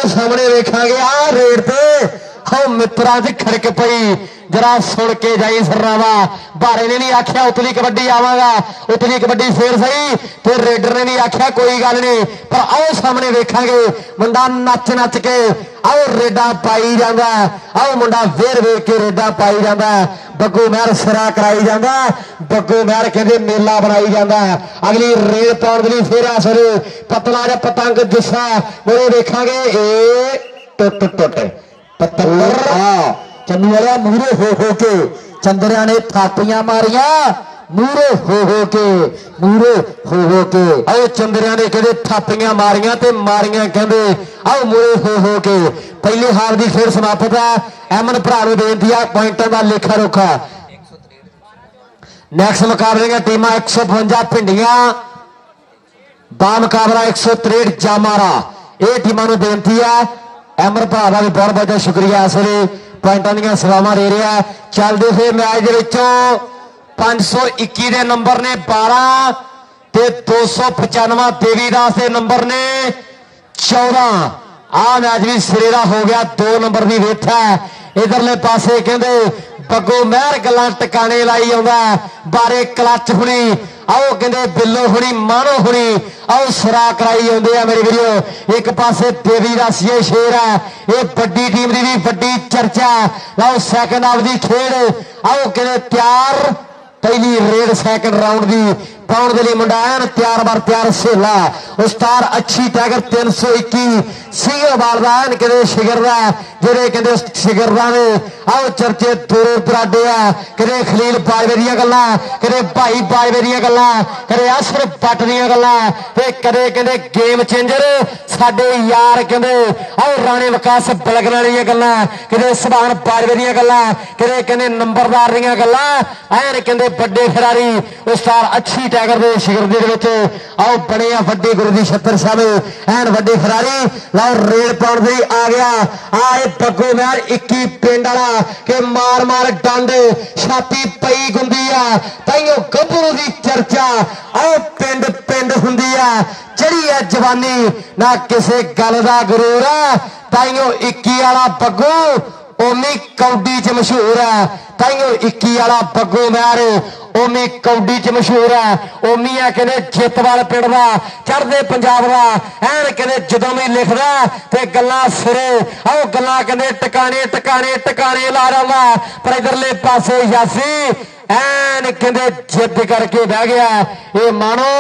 आओ सामने वेखांगे आ रेड ते आओ मित्रा च खड़क पई जरा सुन के जाई सर्रावा भारे ने नहीं आख्या उतली कबड्डी आवागा उतली कबड्डी फिर सही तो रेडर ने नहीं आख्या कोई गल नहीं पर आओ सामने वेखांगे मुंडा नच नच के आओ रेडा पाई जांदा आओ मुंडा वेर वेर के रेडा पाई जांदा बग्गू महर सिरा कराई जांदा बग्गू महर कहंदे मेला बनाई जांदा अगली रेड पाउण दी फिर असर पतला जा पतंग जुस्सा मोरे वेखांगे ए टुट टुट पतंग चन्नू वाला मूरे हो के चंद्रिया ने थापियां मारिया मूरे हो के मूरे हो के आओ चंद्रिया ने कहते थापियां मारिया ते मारिया कहते आओ मूरे हो के पहले हार की खेल समाप्त है एमन भरा नूं बेनती है पॉइंटां दा लेखा रोखा नैक्सट मुकाबले दी टीमां 152 भिंडियां बा मुकाबला 163 जामारा ये टीमां नूं बेनती है एमन भरा दा भी बहुत बहुत शुक्रिया इस वे पॉइंटां दी सलावां दे रहा चलते हुए मैच के 521 के नंबर ने 12 ते 295 देवीदास के नंबर ने 14 आ मैच भी सिरे का हो गया 2 नंबर की वेथ है इधरले पासे कहते बग्गू महर गल्लां टकाने लाई आउंदा बारे क्लच हुणी आओ कहते बिल्लो हुणी मानो हुणी आओ सिरा कराई आउंदे आ मेरे वीडियो एक पासे देवीदास ये शेर है ये बड़ी टीम की भी बड़ी चर्चा लाओ सैकंड हाफ की खेड आओ कहते तैयार पहली रेड सैकंड राउंड की पाउण के लिए मुंडा एन तैयार बार तैयार सेला उस्तार अच्छी टाइगर 321 सिंह बालदा एन कहते शिगर का जेडे कहते शिगर ने आओ चर्चे दूरों दराडे आ कहते खलील बाजवे दी गल्लां कहते भाई बाजवे दी गल्लां कहते असर पट दी गल्लां ते कदे कहते गेम चेंजर साडे यार कहते आओ राणे विकास बलगना दी गल्लां कहते सुभान बाजवे दी गल्लां कहते कहते नंबरदार दी गल्लां एन कहते बड़े खिलाड़ी उस्तार अच्छी टाइगर दे शिगर दे आओ बने वड्डे गुरु दी छत्तर साहब एन वड्डे खिलाड़ी लाओ रेल पाउण दे आ गया आए बग्गू महर 21 पिंड वाला के मार मार डंड छाती पई गुंदी आ ताइयों गब्बरू दी चर्चा आओ पिंड पिंड हुंदी आ जड़ी है जवानी ना किसे गल दा गुरूर है ताइयों 21 वाला बग्गू ओमी कौडी च मशहूर है ताइयों 21 वाला बग्गू महर ओमी कौडी च मशहूर है ओमी है कहते जितवाल पिंड का चढ़ते पंजाब का एन कहते जदों भी लिखदा ते गल्लां सिरे आओ गल्लां कहते टकाने टकाने टकाने ला रहा पर इधरले पासे यासी एन कहते जिद करके बह गया ये मानो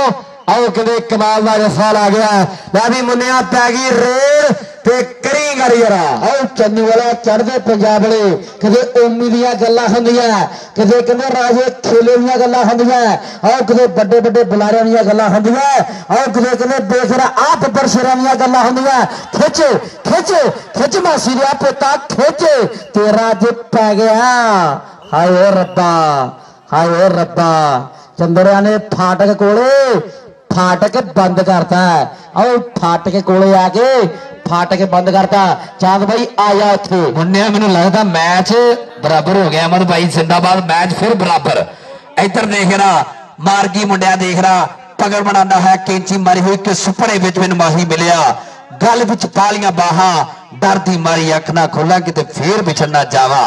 आओ कहते कमाल का रसाल आ गया मैं भी मुन्निया पै गई रेल ते करी गल यार आओ चन्नू वाला चढ़ते पंजाब वाले कहते ओमी दियां गल्लां हुंदियां कहते कहते राजे खेले दियां गल्लां हुंदियां आओ कहते बड़े बड़े बुलारियां दियां गल्लां हुंदियां आओ कहते कहते बेसरा आप बरसरा दियां गल्लां हुंदियां खिच खिच खिच मासी दिया पुत्ता खिच तेरा जे पै गया हाय ओ रब्बा चंद्रिया ने फाटक कोले फाटक बंद करता है आओ फाटक कोले आके फाटक बंद करता चांद भाई आया इत्थे मुन्ने मैनू लगता मैच बराबर हो गया अहमद भाई जिंदाबाद मैच फिर बराबर इधर देख रहा मार्गी मुंडिया देख रहा पगड़ बनाना है कैंची मारी हुई कि सुपड़े विच मैनू माही मिलिया गल विच पालियां बाहां डर दी मारी अख ना खोला किते फिर बिछड़ ना जावा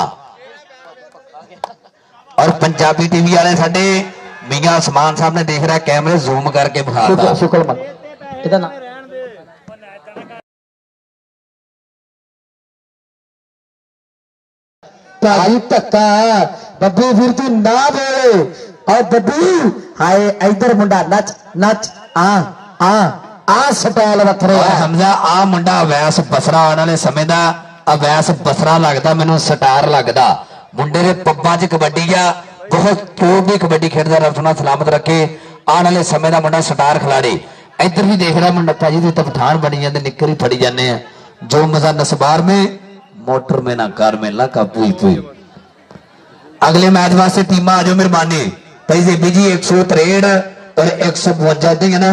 और पंजाबी टीवी वाले साडे मियां समान साहब ने देख रहा कैमरे जूम करके बिठा शुक्ल इधर ना भाई धक्का बब्बू फिर तू ना बोले और बब्बू हाय इधर मुंडा नच नच आ स्टाइल वखरे हमजा आ मुंडा अवैस बसरा आने वाले समय दा अवैस बसरा लगदा मैनू स्टार लगदा मुंडे दे पब्बां च कबड्डी आ बहुत टॉप की कबड्डी खेलता रब सोना सलामत रखे आने वाले समय का मुंडा स्टार खिलाड़ी इधर भी देख रहा मुंडा भाजी तो पठान बनी जाते निकर ही फड़ी जाने जो मजा नसबार में मोटर में ना कार में ला काबू ही अगले मैच वास्ते टीम आ जाओ मेहरबानी भाई जी 163 और 152 है ना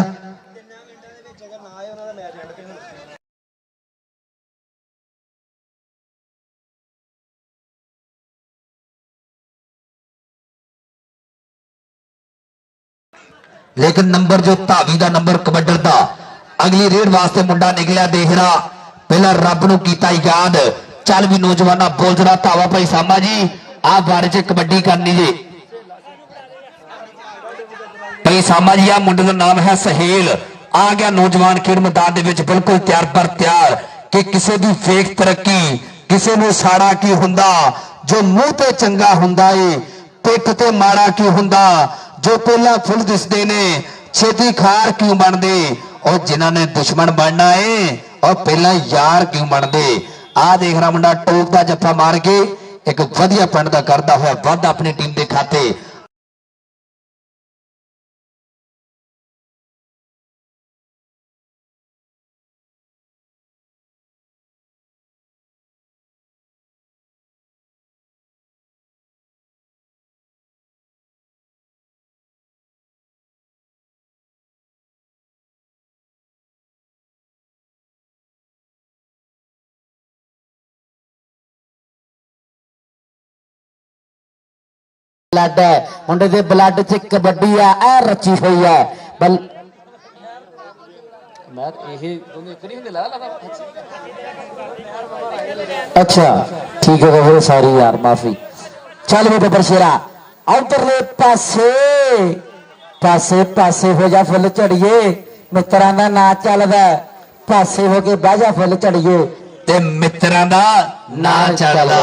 लेकिन नंबर जो धावी का नंबर कबड्डर का अगली रेड वास्ते मुंडा निकलिया देख रहा ਪਹਿਲਾਂ ਰੱਬ ਨੂੰ ਕੀਤਾ ਯਾਦ। ਚੱਲ ਵੀ ਨੌਜਵਾਨਾ ਬੋਲ ਜਰਾ ਧਾਵਾ ਭਾਈ ਸਾਮਾ ਜੀ ਆ ਬਾਰੇ ਚ ਕਬੱਡੀ ਕਰਨੀ ਜੀ। ਭਾਈ ਸਾਮਾ ਜੀ ਆ ਮੁੰਡੇ ਦਾ ਨਾਮ ਹੈ ਸਹੇਲ। ਆ ਗਿਆ ਨੌਜਵਾਨ ਖੇਡ ਮੈਦਾਨ ਦੇ ਵਿੱਚ ਬਿਲਕੁਲ ਤਿਆਰ ਪਰ ਤਿਆਰ ਕਿ ਕਿਸੇ ਦੀ ਫੇਕ ਤਰੱਕੀ ਕਿਸੇ ਨੂੰ ਸਾੜਾ ਕੀ ਹੁੰਦਾ। ਜੋ ਮੂੰਹ ਤੇ ਚੰਗਾ ਹੁੰਦਾ ਏ ਪਿੱਠ ਤੇ ਮਾੜਾ ਕੀ ਹੁੰਦਾ। ਜੋ ਪਹਿਲਾਂ ਫੁੱਲ ਦਿਸਦੇ ਨੇ ਛੇਤੀ ਖਾਰ ਕਿਉਂ ਬਣਦੇ। ਉਹ ਜਿਨ੍ਹਾਂ ਨੇ ਦੁਸ਼ਮਣ ਬਣਨਾ ਏ ਉਹ ਪਹਿਲਾਂ ਯਾਰ ਕਿਉਂ ਬਣਦੇ। ਆ ਦੇਖ ਰਾ ਮੁੰਡਾ ਟੋਪ ਦਾ ਜੱਫਾ ਮਾਰ ਕੇ ਇੱਕ ਵਧੀਆ ਪਿੰਡ ਦਾ ਕਰਦਾ ਹੋਇਆ ਵਾਧਾ ਆਪਣੀ ਟੀਮ ਦੇ ਖਾਤੇ। ਬਲੱਡ ਹੈ ਮੁੰਡੇ ਦੇ ਬਲੱਡ 'ਚ ਕਬੱਡੀ ਆ ਇਹ ਰਚੀ ਹੋਈ ਹੈ ਮੈਂ ਇਹ ਦੋਨੇ ਇੱਕ ਨਹੀਂ ਹੁੰਦੇ ਲਾ ਲਾ अच्छा ठीक है फिर सॉरी यार माफी। चल भी बबर शेरा उधरले पासे पासे पासे हो जा फुल झड़िए मित्रां दा ना चलदा पासे हो के बह जा फुल झड़िए ते मित्रां दा ना चलदा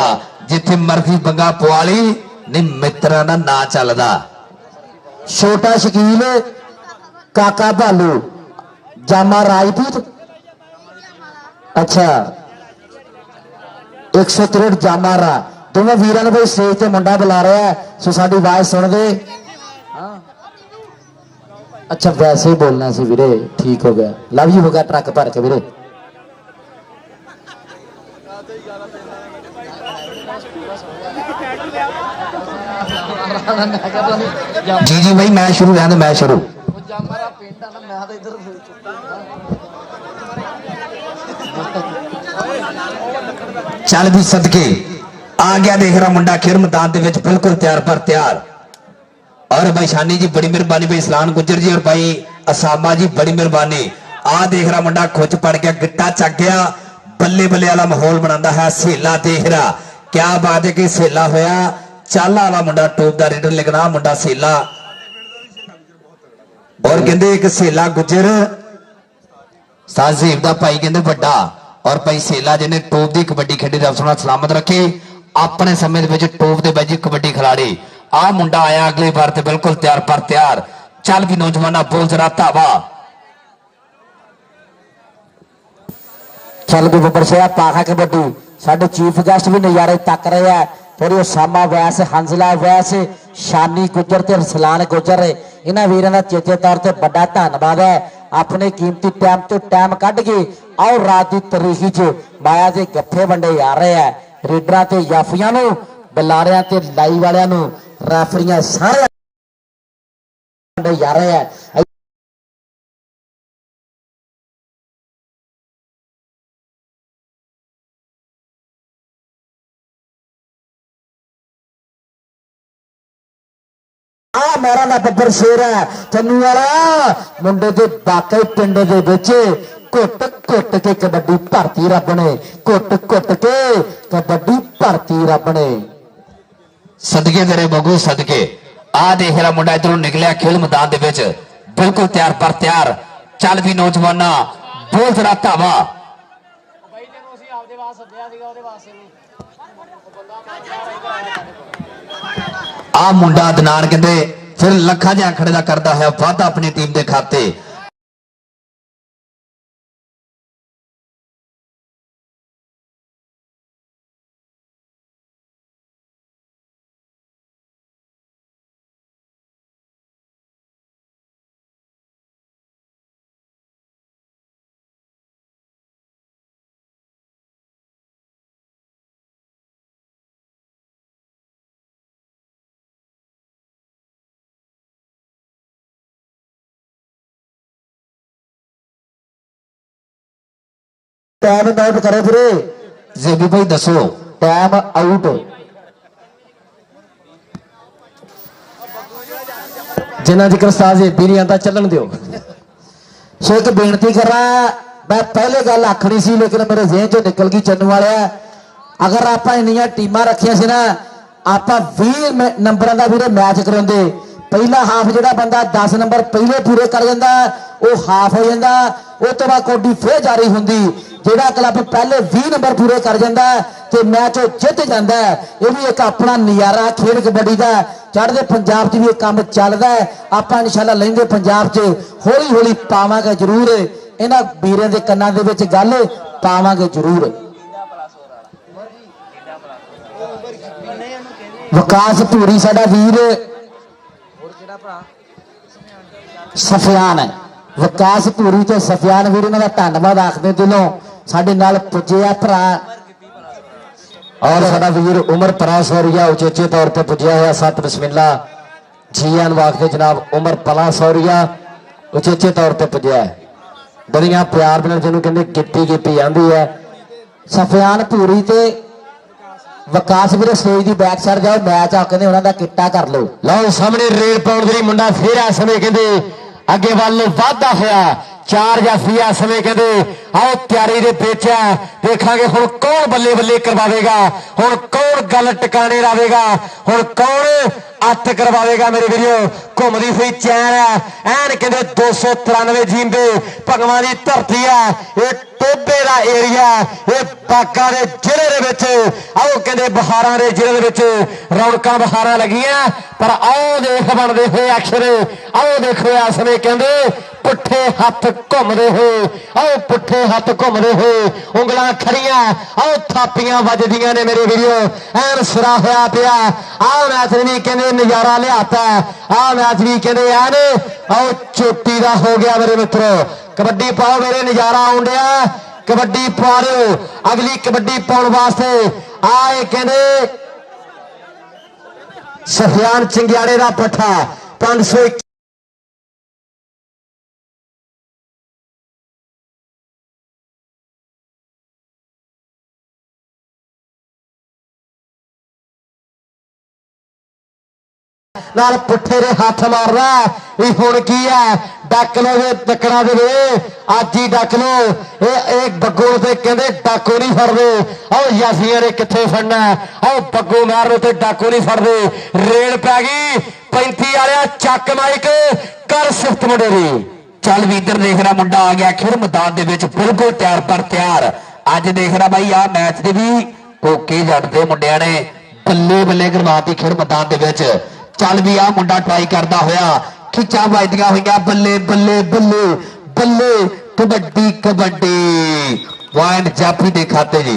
जिथे मर्जी बंगा पवाली नहीं मित्रां दा ना चलदा। छोटा शकील काका भालू जामा राजपूत अच्छा 163 जामारा दोनों वीरां ने भाई स्टेज ते मुंडा बुला रहा है सो साडी आवाज सुन दे। अच्छा वैसे ही बोलना सी वीरे ठीक हो गया लव यू हो गया ट्रक भर के वीरे। जी जी भाई मैं शुरू रहने मैं शुरू ਜਾਮਰਾ ਪਿੰਡ ਆ ਨਾ ਮੈਂ ਤਾਂ ਇੱਧਰ चल भी सदके आ गया देख रहा मुंडा खेर मैदान दे विच बिल्कुल तैयार पर तैयार। और भाई शानी जी बड़ी मेहरबानी भाई सलान गुजर जी और भाई असामा जी बड़ी मेहरबानी। आ देख रहा मुंडा खुच पड़ गया गिट्टा चक गया बल्ले बल्ले वाला माहौल बनाता है सेला देख रहा क्या बात है कि सेला होया चाला वाला मुंडा टॉप दा रेडर लिखना मुंडा सेला और कहते एक सेला गुजर साजीब दा भाई कहते बड़ा और भाई सेला जिन्हें टॉप की कबड्डी खेडी रब सोना सलामत रखे अपने समय टॉप के बाजी कबड्डी खिलाड़ी। आ मुंडा आया अगली बार ते बिल्कुल तैयार पर तैयार। चल भी नौजवाना बोल जरा धावा चल भी बबर शेरा पाखा कबड्डी साडे चीफ गेस्ट भी नजारे तक रहे हैं पूरी सामा वैस हंसला वैस शानी गुजर ते सलान गुजर इन्हां वीरां दा चेचे तौर ते बड़ा धन्नवाद है अपने कीमती टाइम तो टाइम कढ के आओ रात की तरीखी च माया के गफ्फे वंडे जा रहे हैं रीडरां ते याफियां नूं बलारियां ते लाई वालियां नूं रैफरियां सारे वंडे जा रहे हैं। मेरा ना बब्बर शेर है तन्नू वाला मुंडे दे बाकी पिंड दे विच घुट घुट के कबड्डी भरती रब ने घुट घुट के कबड्डी भरती रब ने। सदके तेरे बगू सदके आ देख रहा मुंडा इधरों निकलिया खेल मैदान दे विच बिल्कुल तैयार पर तैयार। चल भी नौजवाना बोल जरा धावा ਬਾਈ ਜਦੋਂ ਅਸੀਂ ਆਪਦੇ ਵਾਸਤੇ ਸੱਦਿਆ ਸੀਗਾ ਉਹਦੇ ਵਾਸਤੇ ਨਹੀਂ ਉਹ ਬੰਦਾ आ मुंडा अदनान कहते फिर लखा जे आंकड़े का करता है वाधा अपनी टीम के खाते। टाइम आउट करे फिर जेबी भाई दसो टाइम आउट जिन्ना जिक्र साज भी नहीं आता चलन दियो। सो एक बेनती करा मैं पहले गल आखनी सी लेकिन मेरे जेहन चो निकल गई चन्नू वालिया अगर आप इन्नियां टीमां रखियां सी ना आप 20 नंबरां दा वीरे मैच कराउंदे पहला हाफ जिहड़ा बंदा 10 नंबर पहले पूरे कर जांदा वो हाफ हो जांदा उस तो बाद कौडी फिर जारी हुंदी जिहड़ा क्लब पहले 20 नंबर पूरे कर जांदा ते मैच जित जांदा ये भी एक अपना नज़ारा खेल कबड्डी दा चढ़दे पंजाब च भी एक काम चलदा आप इंशाअल्लाह लहिंदे पंजाब च हौली हौली पावांगे जरूर इन्हां वीरां दे कन्नां दे विच गल पावांगे जरूर विकास धूरी साडा वीर सफियान है विकास धूरी ते सफियान वीर इन्हां दा धन्नवाद आखदे दिलों साडे नाल पुजे आ भरा और साडा वीर उमर परासौरिया उचेचे तौर पर पुजया हुआ सत बिस्मिल्ला जीआन वाखदे जनाब उमर परासौरिया उचेचे तौर पर पुजया है बड़ियां प्यार नाल जिन्हों कहंदे गिप्पी गिप्पी आंदी है सफियान धूरी ते विकास वीर स्टेज की बैक साइड जाओ मैच आ कहते उन्होंने किट्टा कर लो लो सामने रेल पाउण दे मुंडा फिर इस समय कहते अगे वाल वाधा होया चार जाफी इस समय कहते आओ तैयारी दे पेच है देखांगे हुण कौन बल्ले बल्ले करवाएगा हुण कौन गल टिकाने लावेगा हुण कौन अत करवाएगा मेरे वीडियो घूमती हुई चैन है एन कहते 293 जींदे भगवान की धरती है ये टोबे का एरिया ये बागा के जिले दे विच आओ कहते बहारां दे जिले दे विच रौनकां बहारां लगियां पर आओ देख बनते हुए अक्षर आओ देखो इस समय कहते पुठे हथ घूमते हुए आओ पुठे हथ घूमते हुए उंगलां खड़ियां आओ थापियां वजदियां ने मेरे वीडियो एन सिरा होया पिया आ मैच भी कहते नजारा लियाता आ मैच भी कहते एन आओ चोटी का हो गया मेरे मित्रों कबड्डी पाओ मेरे नजारा आउण डिया कबड्डी पा लो अगली कबड्डी पाउण वास्ते आए कहते सफियान चिंगियाड़े का पट्ठा 500 नाल पुट्ठे दे हाथ मार रहा है हुण की है डक लो टकरा दे अज ही डक लो एक बग्गू ते कहंदे डाकू नहीं फड़दे आओ यासियां ने कित्थे फड़ना आओ बग्गू मार लो ते डाकू नहीं फड़दे रेल पै गई 35 वालिया चक माइक कर सिफ्त मुंडे दी चल भी इधर देख रहा मुंडा आ गया खेल मैदान दे विच बिल्कुल तैयार पर तैयार अज देख रहा भाई आ मैच दे भी कोके जट दे मुंडिया ने बल्ले बल्ले करवाती खेल मैदान दे विच चल भी आ मुंडा ट्राई करता होया खिचा वजदियां हुई बल्ले बल्ले बल्ले बल्ले कबड्डी कबड्डी पॉइंट जाफी दे खाते जी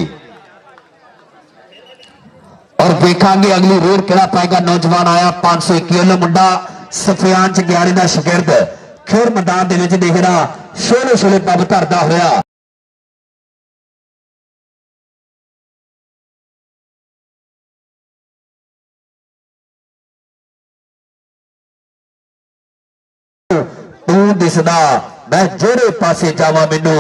और देखांगे अगली रेड केड़ा पाएगा नौजवान आया 521 वाला मुंडा सफियान च ग्यारह का शागिर्द खेल मैदान दे विच देख रहा सोले सोले पब धरदा होया तू दिसदा मैं जेड़े पासे जावा मैनू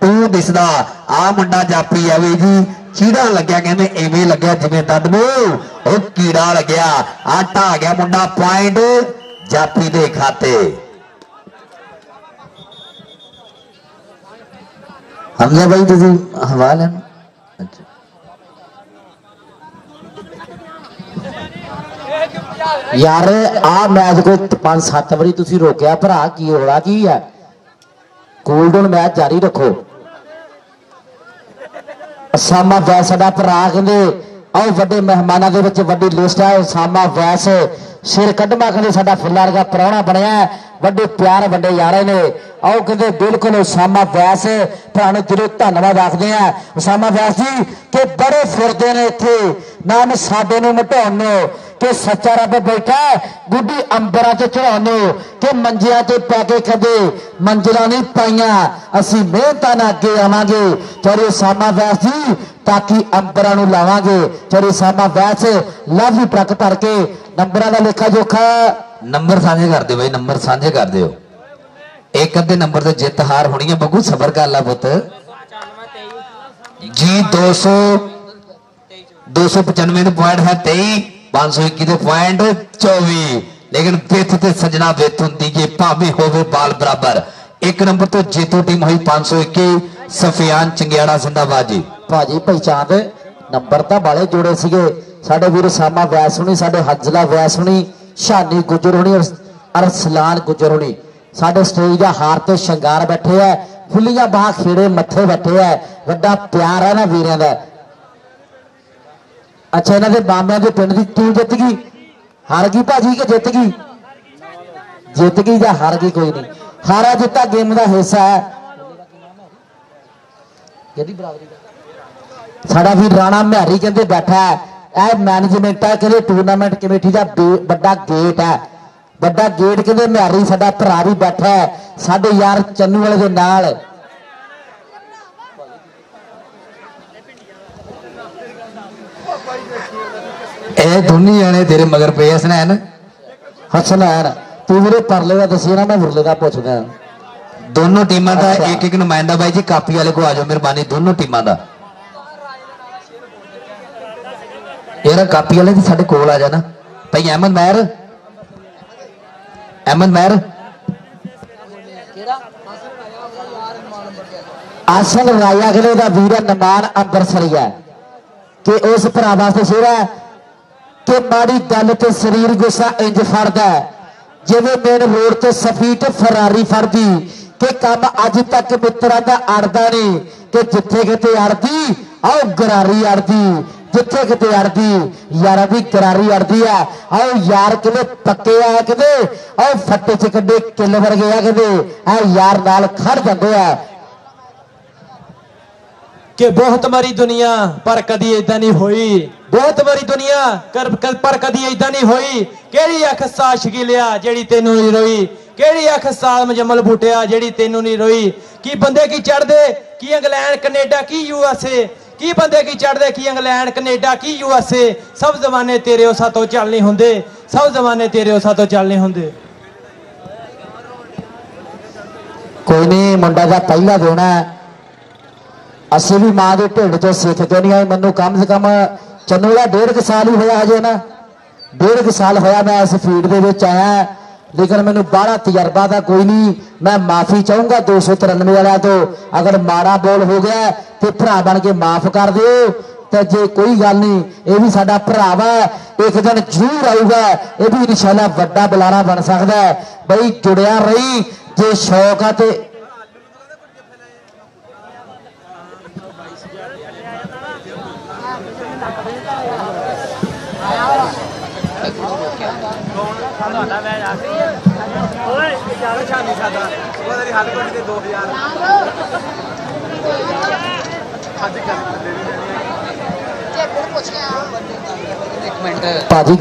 तू दिसदा आ मुंडा जापी आवे जी कीड़ा लग्या कहने इवें लग्या जिवें दंद ओ कीड़ा लग्या आटा आ गया मुंडा पॉइंट जापी दे खाते हमजा भाई तुसी हवा लेना यार आ मैच को 5-7 बारी तुसी रोकया भरा की होड़ा की है कूल डाउन मैच जारी रखो सामा वैस साडा भरा कहंदे आओ वड्डे मेहमानां दे विच वड्डी लिस्ट है सामा वैस सिर कड्ढमा कहंदे साडा फुल्ला वर्गा परौणा बनया वड्डे प्यार वड्डे यारे ने आओ कहंदे बिल्कुल सामा वैस भरा नूं दिलों धन्नवाद आखदे आ सामा वैस जी कि बड़े फिरदे ने इत्थे नाम साडे नूं मटाउण कि सच्चा रब बैठा गुड्डी अंबरा च चढ़ाने कि मंजिया ते पैके कदे मंजिला नहीं पाइया असी मेहनत ना अगे आवांगे चलो सामा वैस जी ताकि अंबरा नूं लावांगे चलो सामा वैस लव यू ट्रक भर के नंबरां दा लेखा जोखा नंबर साझे कर दो भाई नंबर साझे कर दो एक अद्धे नंबर से जित हार होनी है बगू सबर कर ला पुत जी 295 पॉइंट है 23 521 पॉइंट 24 लेकिन पिथ ते सजना विथ हुंदी जे भावे होवे बाल बराबर 1 ਨੰਬਰ ਤੋਂ ਜੇਤੂ ਟੀਮ ਹੋਈ 521 ਸਫਿਆਨ ਚੰਗਿਆੜਾ ਜ਼ਿੰਦਾਬਾਦ ਜੀ। ਭਾਜੀ ਪਹਿਚਾਨ ਨੰਬਰ ਤਾਂ ਬਾਲੇ ਜੋੜੇ ਸੀਗੇ ਸਾਡੇ ਵੀਰ ਸਾਮਾ ਵੈਸ ਹੁਣੀ, ਸਾਡੇ ਹੰਜ਼ਲਾ ਵੈਸ ਹੁਣੀ, ਸ਼ਾਨੀ ਗੁੱਜਰ ਹੁਣੀ, ਅਰਸਲਾਨ ਗੁੱਜਰ ਹੁਣੀ ਸਾਡੇ ਸਟੇਜ ਦਾ ਹਾਰ ਤੇ ਸ਼ਿੰਗਾਰ ਬੈਠੇ ਆ, ਫੁੱਲੀਆਂ ਬਾਹਾਂ ਖੇੜੇ ਮੱਥੇ ਬੈਠੇ ਆ। ਵੱਡਾ ਪਿਆਰ ਹੈ ਨਾ ਵੀਰਾਂ ਦਾ। ਅੱਛਾ, ਇਹਨਾਂ ਦੇ ਮਾਮਿਆਂ ਦੇ ਪਿੰਡ ਦੀ ਟੀਮ ਜਿੱਤ ਗਈ, ਹਾਰ ਗਈ ਭਾਜੀ ਕਿ ਜਿੱਤ ਗਈ? ਜਿੱਤ ਗਈ ਜਾਂ ਹਾਰ ਗਈ ਕੋਈ ਨਹੀਂ, ਹਾਰਾ ਜਿੱਤਾ ਗੇਮ ਦਾ ਹਿੱਸਾ ਹੈ। ਸਾਡਾ ਵੀ ਰਾਣਾ ਮਹਿਰੀ ਕਹਿੰਦੇ ਬੈਠਾ ਹੈ, ਇਹ ਮੈਨੇਜਮੈਂਟ ਹੈ, ਕਹਿੰਦੇ ਟੂਰਨਾਮੈਂਟ ਕਮੇਟੀ ਦਾ ਵੱਡਾ ਗੇਟ ਹੈ, ਵੱਡਾ ਗੇਟ ਕਹਿੰਦੇ ਮਹਿਰੀ ਸਾਡਾ ਭਰਾ ਵੀ ਬੈਠਾ ਹੈ ਸਾਡੇ ਯਾਰ ਚੰਨੂ ਵਾਲੇ ਦੇ ਨਾਲ। ਇਹ ਦੋਨੀ ਜਾਣੇ ਤੇਰੇ ਮਗਰ ਪਏ ਹਸਨੈਨ। ਹਸਨੈਨ ਤੂੰ ਵੀਰੇ ਪਰਲੇ ਦਾ ਦੱਸੀ ਨਾ, ਮੈਂ ਮੁਰਲੇ ਦਾ ਪੁੱਛਦਾ। ਦੋਨੋਂ ਟੀਮਾਂ ਦਾ ਇੱਕ ਇੱਕ ਨੁਮਾਇੰਦਾ ਬਾਈ ਜੀ ਕਾਪੀ ਵਾਲੇ ਕੋ ਆ ਜਾਓ ਮਿਹਰਬਾਨੀ, ਦੋਨੋਂ ਟੀਮਾਂ ਦਾ। ਯਾਰ ਕਾਪੀ ਵਾਲੇ ਤੇ ਸਾਡੇ ਕੋਲ ਆ ਜਾਣਾ ਭਾਈ। ਅਹਿਮਦ ਮਹਿਰ, ਅਹਿਮਦ ਮਹਿਰ ਆਸਲ ਰਾਇਆ ਖਲੇ ਦਾ ਵੀਰ ਨਮਾਨ ਅੰਬਰਸਰੀਆ ਕਿ ਉਸ ਭਰਾ ਵਾਸਤੇ ਸ਼ੇਰ ਹੈ ਕਿ ਮਾੜੀ ਗੱਲ ਤੇ ਸਰੀਰ ਗੁੱਸਾ ਇੰਜ ਫੜਦਾ ਜਿਵੇਂ ਮੇਨ ਰੋਡ ਤੇ ਸਫੀਟ ਫਰਾਰੀ ਫੜਦੀ, ਕਿ ਕੰਮ ਅੱਜ ਤੱਕ ਮਿੱਤਰਾਂ ਦਾ ਅੜਦਾ ਨਹੀਂ, ਕਿ ਜਿੱਥੇ ਕਿਤੇ ਅੜਦੀ ਆਓ ਗਰਾਰੀ ਅੜਦੀ, ਜਿੱਥੇ ਕਿਤੇ ਅੜਦੀ ਯਾਰਾਂ ਦੀ ਗਰਾਰੀ ਅੜਦੀ ਆ। ਆਓ ਯਾਰ ਕਿਤੇ ਪੱਕੇ ਆ, ਕਿਤੇ ਆਓ ਫੱਟੇ ਚ ਕੱਢੇ ਕਿੱਲ ਵਰਗੇ ਆ, ਕਿਤੇ ਆ ਯਾਰ ਨਾਲ ਖੜ ਜਾਂਦੇ ਆ। ਕਿ ਬਹੁਤ ਮਾਰੀ ਦੁਨੀਆ ਪਰ ਕਦੀ ਏਦਾਂ ਨਹੀਂ ਹੋਈ, ਬਹੁਤ ਮਾਰੀ ਦੁਨੀਆ ਪਰ ਕਦੀ ਏਦਾਂ ਨਹੀਂ ਹੋਈ। ਕਿਹੜੀ ਅੱਖ ਸਾਸ਼ਕੀ ਲਿਆ ਜਿਹੜੀ ਤੈਨੂੰ ਨਹੀਂ ਰੋਈ, ਕਿਹੜੀ ਅੱਖ ਸਾਲ ਮੁਜੰਮਲ ਬੂਟਿਆ ਜਿਹੜੀ ਤੈਨੂੰ ਨਹੀਂ ਰੋਈ। ਕੀ ਬੰਦੇ ਕੀ ਚੜਦੇ ਕੀ ਇੰਗਲੈਂਡ ਕੈਨੇਡਾ ਕੀ USA, ਕੀ ਬੰਦੇ ਕੀ ਚੜਦੇ ਕੀ ਇੰਗਲੈਂਡ ਕੈਨੇਡਾ ਕੀ USA। ਸਭ ਜ਼ਮਾਨੇ ਤੇਰੇ ਉਸਾਂ ਤੋਂ ਚੱਲ ਨਹੀਂ ਹੁੰਦੇ, ਸਭ ਜ਼ਮਾਨੇ ਤੇਰੇ ਉਸਾਂ ਤੋਂ ਚੱਲ ਨਹੀਂ ਹੁੰਦੇ। ਕੋਈ ਨਹੀਂ, ਮੁੰਡਾ ਦਾ ਪਹਿਲਾ ਦੇਣਾ, ਅਸੀਂ ਵੀ ਮਾਂ ਦੇ ਢਿੱਡ ਚੋਂ ਸਿੱਖ ਕੇ ਨਹੀਂ ਆਏ। ਮੈਨੂੰ ਕਮ ਸੇ ਕਮ ਚੰਨੂ ਦਾ 1.5 ਸਾਲ ਹੀ ਹੋਇਆ ਹਜੇ ਨਾ, 1.5 ਸਾਲ ਹੋਇਆ ਮੈਂ ਇਸ ਫੀਲਡ ਦੇ ਵਿੱਚ ਆਇਆ, ਲੇਕਿਨ ਮੈਨੂੰ ਬਾਹਲਾ ਤਜਰਬਾ ਦਾ ਕੋਈ ਨਹੀਂ। ਮੈਂ ਮਾਫੀ ਚਾਹੂੰਗਾ 293 ਵਾਲਿਆਂ ਤੋਂ, ਅਗਰ ਮਾੜਾ ਬੋਲ ਹੋ ਗਿਆ ਤੇ ਭਰਾ ਬਣ ਕੇ ਮਾਫ ਕਰ ਦਿਓ। ਤੇ ਜੇ ਕੋਈ ਗੱਲ ਨਹੀਂ, ਇਹ ਵੀ ਸਾਡਾ ਭਰਾ ਵਾ, ਇੱਕ ਦਿਨ ਜ਼ਰੂਰ ਆਊਗਾ, ਇਹ ਵੀ ਇਨਸ਼ਾਅੱਲਾ ਵੱਡਾ ਬੁਲਾਰਾ ਬਣ ਸਕਦਾ ਹੈ। ਬਈ ਜੁੜਿਆ ਰਹੀ ਜੇ ਸ਼ੌਕ ਆ ਤੇ ਤੁਹਾਡਾ ਮੈਚ ਆਖਰੀ ਹੈ ਓਏ ਚਾਰ ਛਾਨੀ ਸਾਡਾ ਉਹ ਤੇਰੀ ਹੱਥ ਕੋਟੀ ਤੇ 2000 ਅੱਜ ਕੱਲ ਦੇ ਜੇ ਪੁੱਛ ਕੇ ਆ ਇੱਕ ਮਿੰਟ ਭਾਜੀ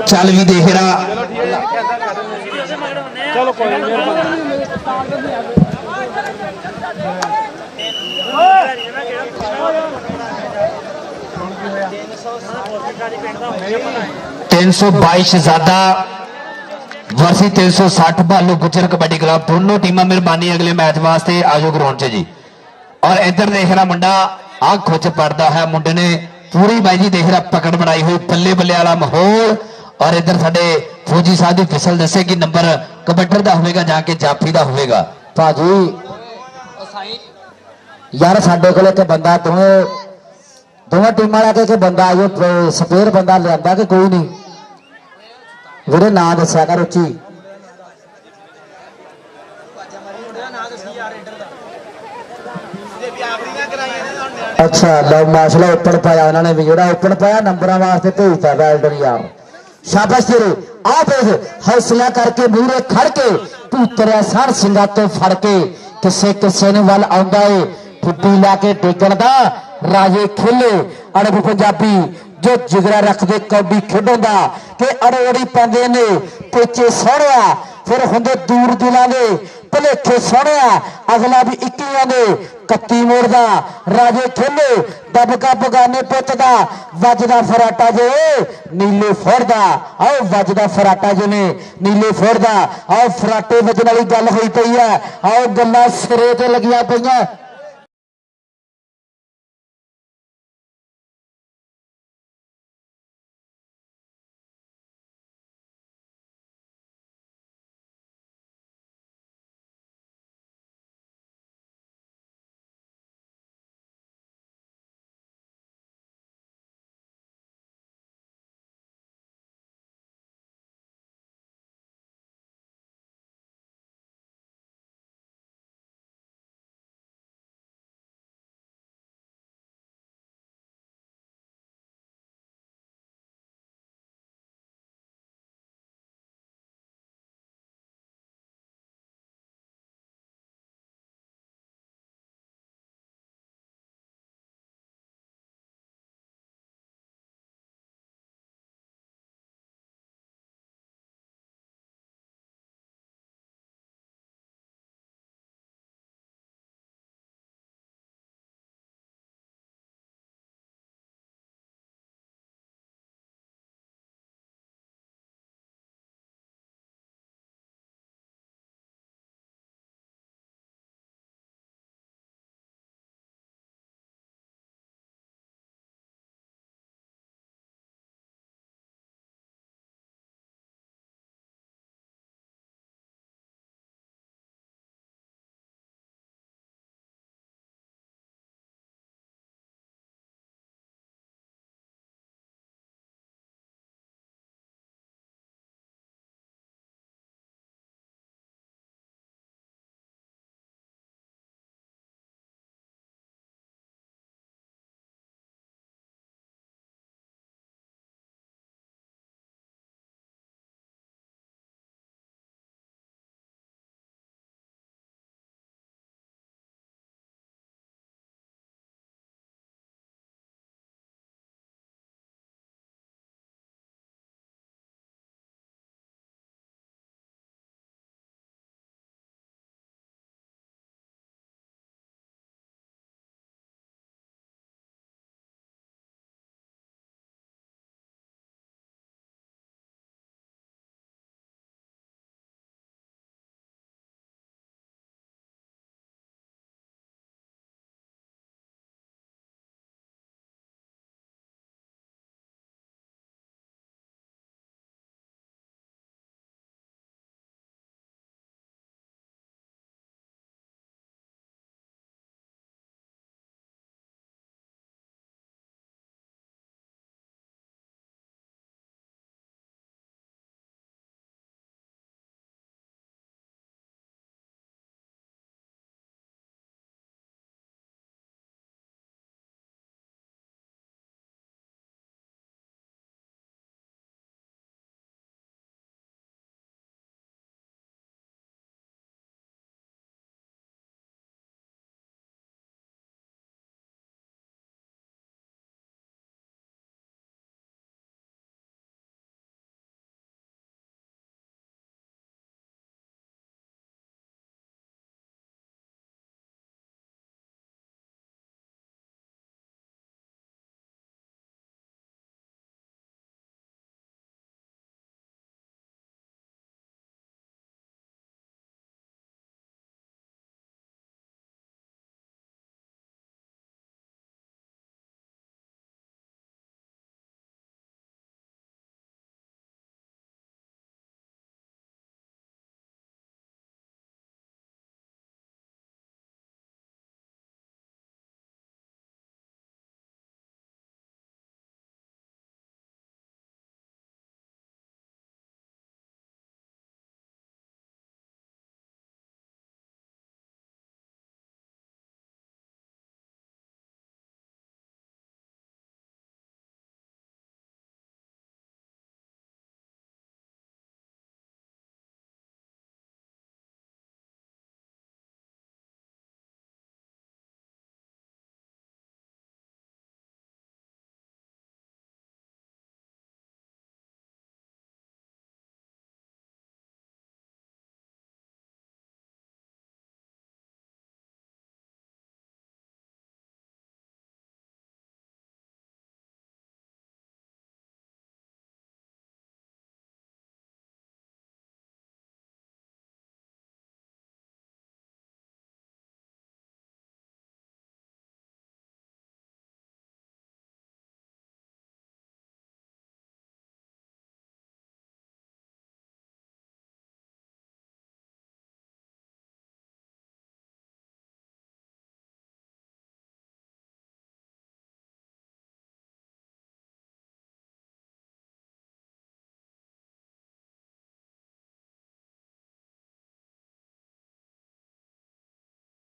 ਚੱਲ ਵੀ ਦੇਖ ਰਿਹਾ ਚਲੋ ਕੋਈ ਨਹੀਂ तीन सौ बाईस शहजादा वर्सी 360 भालू गुजर कबड्डी क्लब दोनों टीमां मेहरबानी अगले मैच वास्ते आजो ग्राउंड च जी। और इधर देख रहा मुंडा आ खुच पड़ता है मुंडे ने पूरी बाई जी देख रहा पकड़ बनाई हुई बल्ले बल्ले वाला माहौल। और इधर साडे फौजी साहब की फिसल दसे कि नंबर कबड्डर का होगा जाके जाफी का होगा। ਭਾਜੀ ਯਾਰ ਸਾਡੇ ਕੋਲ ਇੱਕ ਬੰਦਾ ਦੋਵੇਂ ਟੀਮਾਂ ਲੈ ਕੇ ਬੰਦਾ ਆਇਓ ਸਪੇਅਰ ਬੰਦਾ ਲਿਆਂਦਾ ਕਿ ਕੋਈ ਨਹੀਂ ਵੀਰੇ ਨਾਂ ਦੱਸਿਆ ਕਰ ਉੱਚੀ। ਅੱਛਾ ਲਓ ਮਾਸ਼ਾਅੱਲਾ ਓਪਨ ਪਾਇਆ ਉਹਨਾਂ ਨੇ ਵੀ ਜਿਹੜਾ ਓਪਨ ਪਾਇਆ ਨੰਬਰਾਂ ਵਾਸਤੇ ਭੇਜਤਾ ਵੈਲਡਨ ਯਾਰ ਸ਼ਾਬਾਸ਼ ਤੇਰੇ ਆ ਦੇਖ ਹੌਸਲਾ ਕਰਕੇ ਮੂਹਰੇ ਖੜ ਕੇ ਭੂਤਰਿਆ ਸਰ ਸਿੰਘਾਂ ਤੋਂ ਫੜ ਕੇ ਕਿਸੇ ਕਿਸੇ ਨੂੰ ਵੱਲ ਆਉਂਦਾ ਏ ਫੁੱਟੀ ਲਾ ਕੇ ਡੇਗਣ ਦਾ ਰਾਜੇ ਖੇਲੇ ਅੜਬ ਪੰਜਾਬੀ ਜੋ ਜਿਗਰਾ ਰੱਖਦੇ ਕੌਡੀ ਖੇਡਣ ਦਾ ਕਿ ਅੜੋੜੀ ਪੈਂਦੇ ਨੇ ਪੇਚੇ ਸੋਹਣਿਆ ਫਿਰ ਹੁੰਦੇ ਦੂਰ ਦਿਲਾਂ ਦੇ ਭਲੇਖੇ ਸੋਹਣਿਆ ਅਗਲਾ ਵੀ 21 ਦੇ 31 ਮੋੜ ਦਾ ਰਾਜੇ ਖੇਲੇ ਦਬਕਾ ਬਗਾਨੇ ਪੁੱਤ ਦਾ ਵੱਜਦਾ ਫਰਾਟਾ ਜੇ ਨੀਲੇ ਫੜਦਾ ਆਓ ਵੱਜਦਾ ਫਰਾਟਾ ਜੇ ਨੇ ਨੀਲੇ ਫੜਦਾ ਆਓ ਫਰਾਟੇ ਵੱਜਣ ਵਾਲੀ ਗੱਲ ਹੋਈ ਪਈ ਆ ਆਓ ਗੱਲਾਂ ਸਿਰੇ ਤੇ ਲੱਗੀਆਂ ਪਈਆਂ।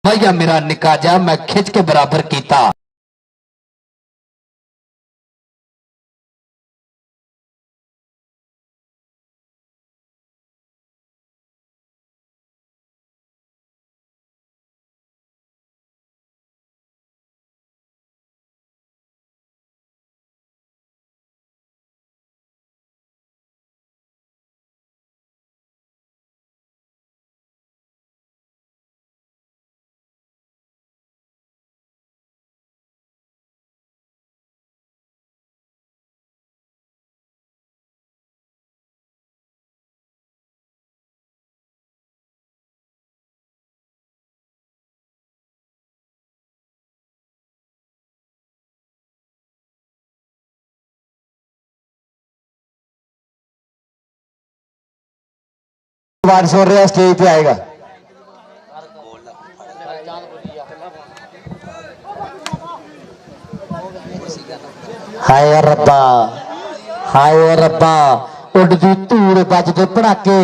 भैया मेरा निका जा मैं खिंच के बराबर किया। आवाज सुन रहे हैं, स्टेज पे आएगा। हाय रब्बा, हाय रब्बा, उड़दी धूड़ बजदे पड़ाके।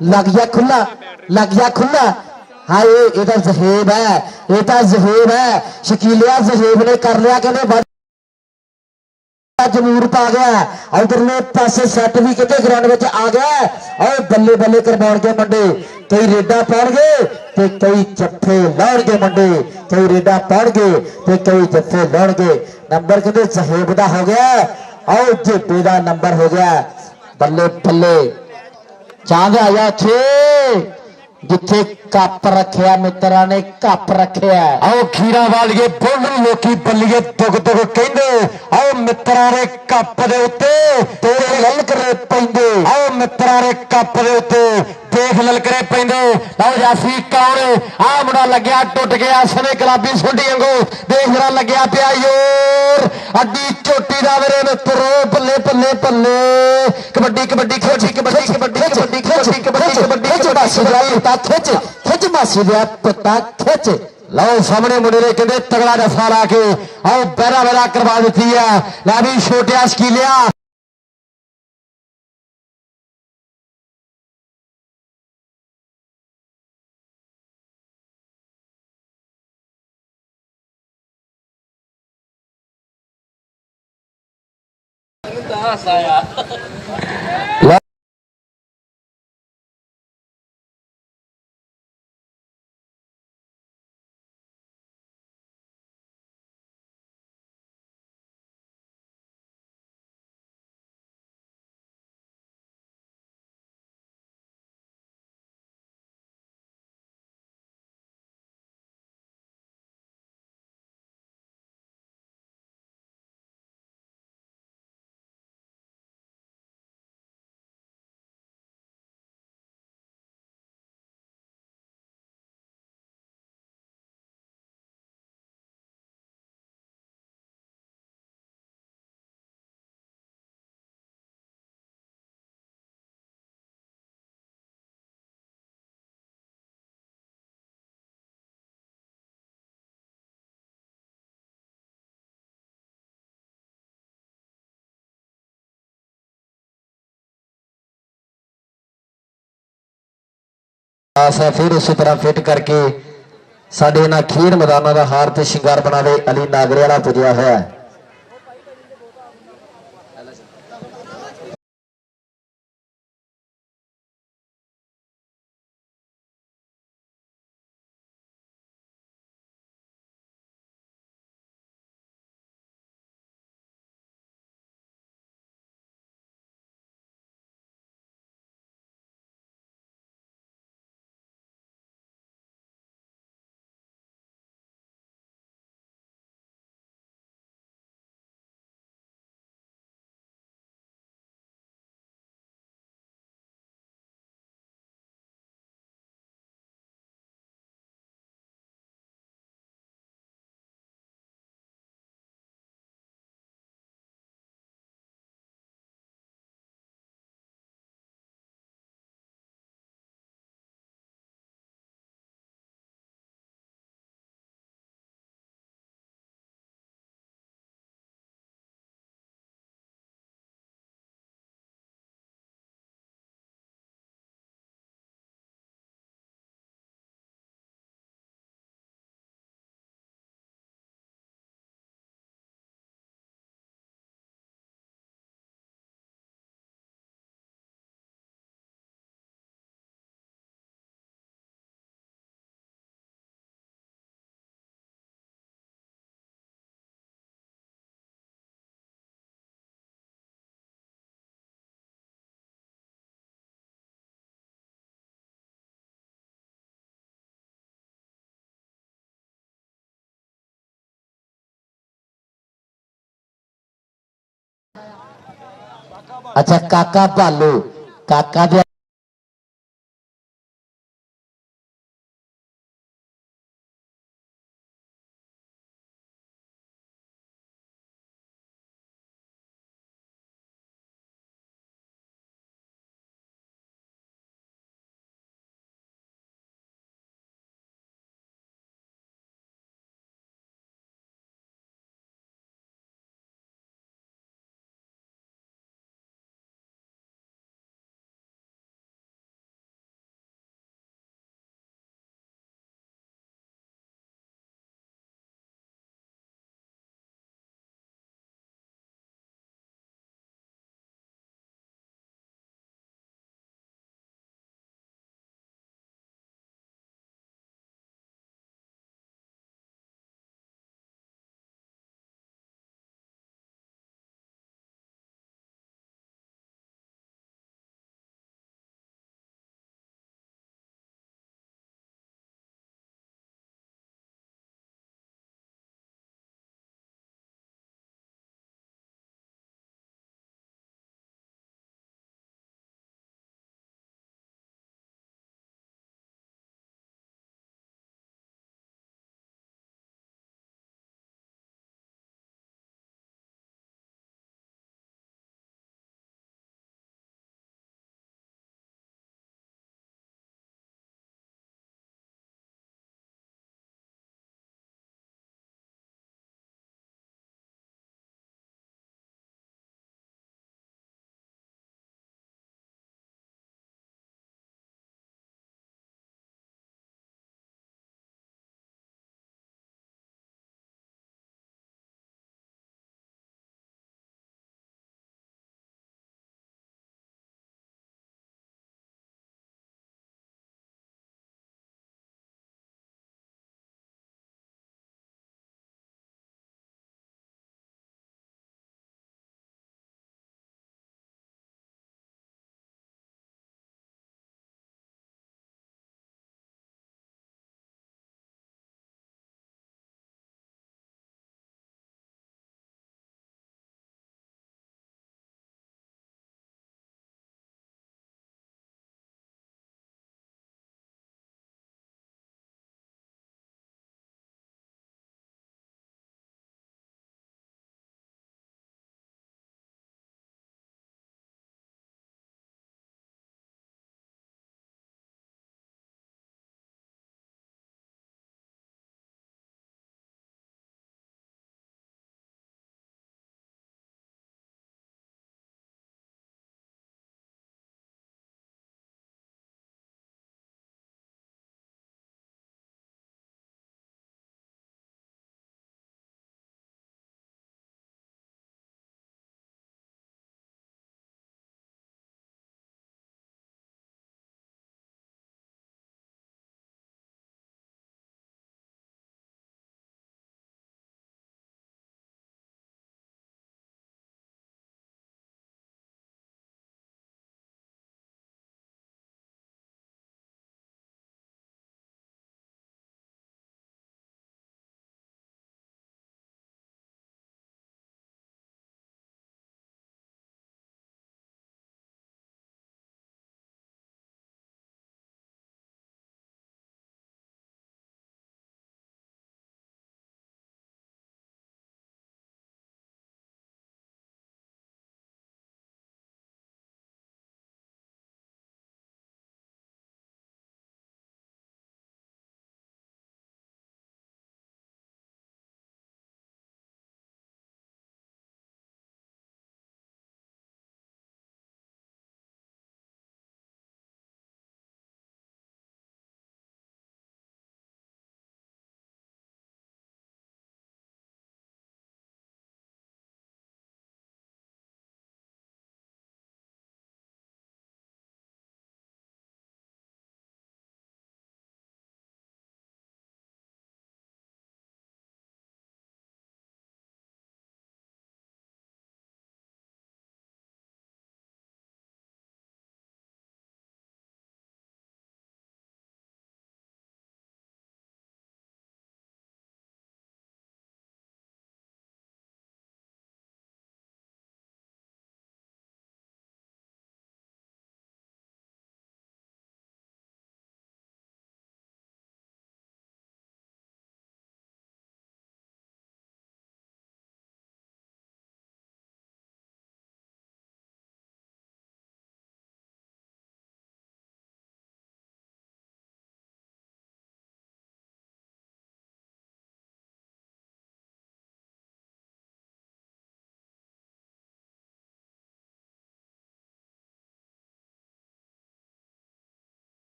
लग गया खुला, लग गया खुला। हाँ ये तो जहेब है, ये तो जहेब है। शकीलिया जहेब ने कर लिया, कहने जमूर पा गया। उधरले पासे सैट भी कहते ग्राउंड में आ गया। और बल्ले बल्ले करवाण के मुंडे, कई रेडा पाउणगे ते कई जफ्फे लाउणगे मुंडे, कई रेडा पाउणगे ते कई जफ्फे लाउणगे। नंबर कहते जहेब दा हो गया और जेबे दा नंबर हो गया। बल्ले बल्ले चांद आया छे जिथे कप रखिया, मित्रा ने कप रखिया। आओ खीरा वालिए बोलू लोकी बल्लीए दुग दुग कहंदे। आओ मित्रा ने कप दे उत्ते तेरे ललकरे पैंदे। आओ मित्रा ने कप दे उत्ते देख ललकरे पैंदे। आओ जाफी कौन आ मुंडा लग्या टुट गया सने गुलाबी सुंडी वांगू। देख जरा लग्या पिया योर अड्डी चोटी दा मेरे मित्रो। बल्ले बल्ले बल्ले कबड्डी कबड्डी खिच कबड्डी कबड्डी कबड्डी खिच कबड्डी कबड्डी मासी दा पुता खिच खिच मासी दा पुता खिच। लो सामने मुंडे ने कहते तगड़ा दफा ला के आओ बेरा बेरा करवा दी है। लै भी छोटिया शकीलिया ਆਸ ਹੈ ਫਿਰ ਉਸੇ ਤਰ੍ਹਾਂ ਫਿੱਟ ਕਰਕੇ ਸਾਡੇ ਇਹਨਾਂ ਖੇਡ ਮੈਦਾਨਾਂ ਦਾ ਹਾਰ ਤੇ ਸ਼ਿੰਗਾਰ ਬਣਾਵੇ ਅਲੀ ਨਾਗਰੇ ਵਾਲਾ ਪੁੱਜਿਆ ਹੋਇਆ ਹੈ। अच्छा काका भालू काका दे